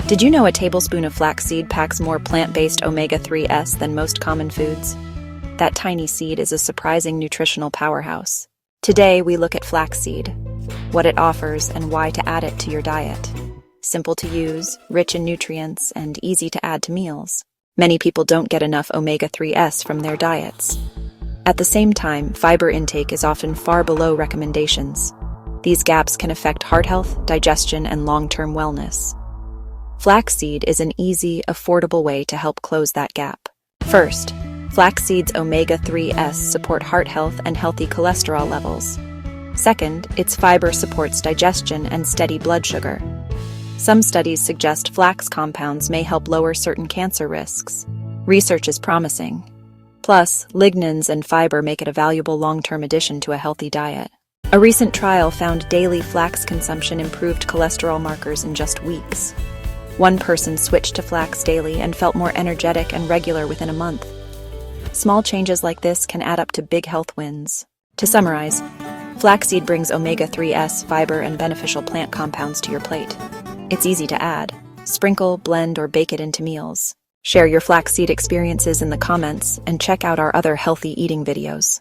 Did you know a tablespoon of flaxseed packs more plant-based omega-3s than most common foods? That tiny seed is a surprising nutritional powerhouse. Today, we look at flaxseed, what it offers, and why to add it to your diet. Simple to use, rich in nutrients, and easy to add to meals. Many people don't get enough omega-3s from their diets. At the same time, fiber intake is often far below recommendations. These gaps can affect heart health, digestion, and long-term wellness. Flaxseed is an easy, affordable way to help close that gap. First, flaxseed's omega-3s support heart health and healthy cholesterol levels. Second, its fiber supports digestion and steady blood sugar. Some studies suggest flax compounds may help lower certain cancer risks. Research is promising. Plus, lignans and fiber make it a valuable long-term addition to a healthy diet. A recent trial found daily flax consumption improved cholesterol markers in just weeks. One person switched to flax daily and felt more energetic and regular within a month. Small changes like this can add up to big health wins. To summarize, flaxseed brings omega-3s, fiber, and beneficial plant compounds to your plate. It's easy to add. Sprinkle, blend, or bake it into meals. Share your flaxseed experiences in the comments and check out our other healthy eating videos.